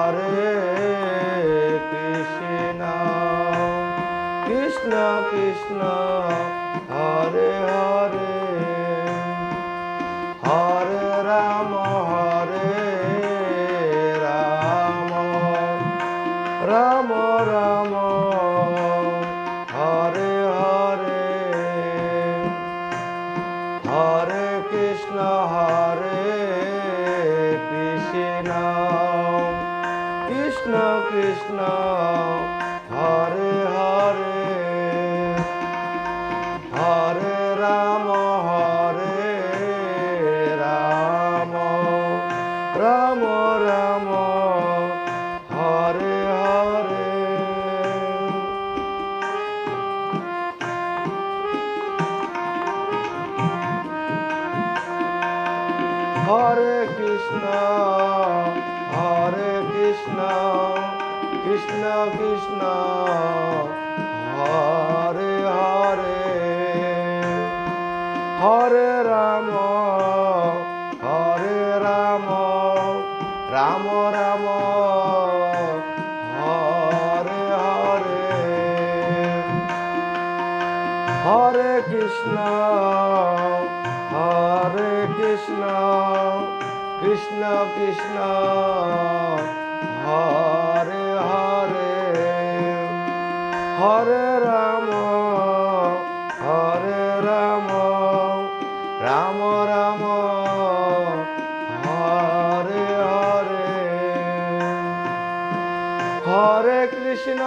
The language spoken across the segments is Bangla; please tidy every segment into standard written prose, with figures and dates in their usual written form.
হরে কৃষ্ণ কৃষ্ণ কৃষ্ণ হরে হরে হরে রাম রাম রাম হরে হরে হরে কৃষ্ণ কৃষ্ণ কৃষ্ণ হরে হরে হরে রাম রাম রাম হরে হরে হরে কৃষ্ণ কৃষ্ণ কৃষ্ণ হরে হরে হরে রাম রাম রাম হরে হরে হরে কৃষ্ণ কৃষ্ণ কৃষ্ণ হরে হরে হরে রাম রাম রাম হরে হরে হরে কৃষ্ণ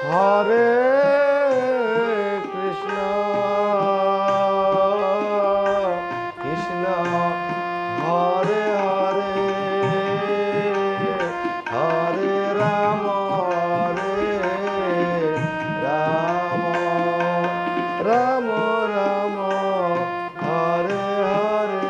হরে কৃষ্ণ কৃষ্ণ হরে হরে হরে রাম রাম রাম হরে হরে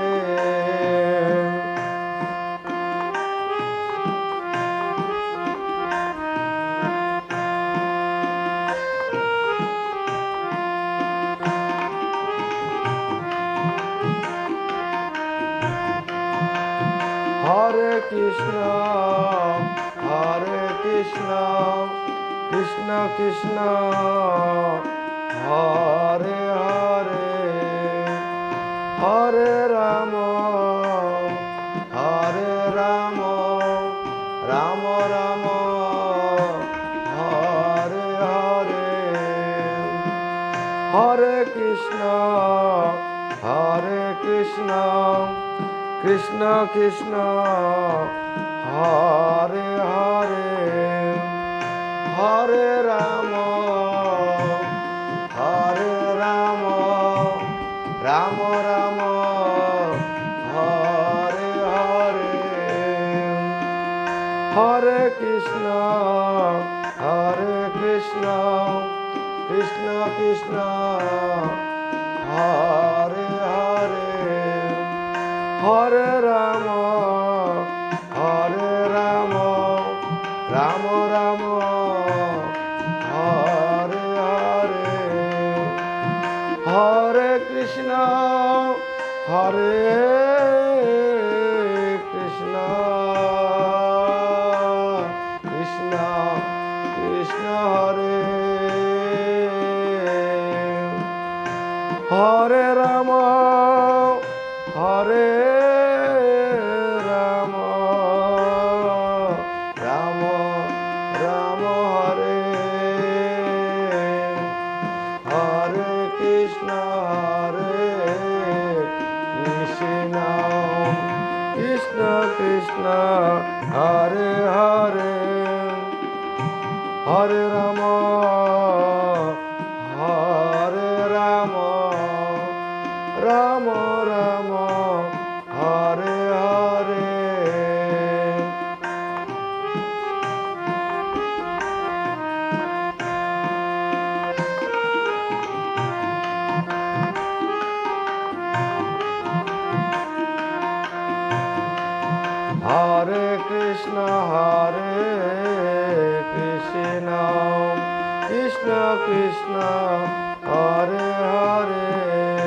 হরে কৃষ্ণ কৃষ্ণ কৃষ্ণ হরে হরে হরে রাম রাম রাম হরে হরে হরে কৃষ্ণ কৃষ্ণ কৃষ্ণ হরে হরে হরে রাম রাম রাম হরে হরে হরে কৃষ্ণ কৃষ্ণ কৃষ্ণ হরে হরে হরে রাম রাম রাম হরে হরে হরে কৃষ্ণ কৃষ্ণ কৃষ্ণ কৃষ্ণ হরে হরে রাম রাম রাম হরে হরে কৃষ্ণ কৃষ্ণ কৃষ্ণ হরে হরে হরে রাম রাম রাম হরে হরে হরে কৃষ্ণ কৃষ্ণ কৃষ্ণ হরে হরে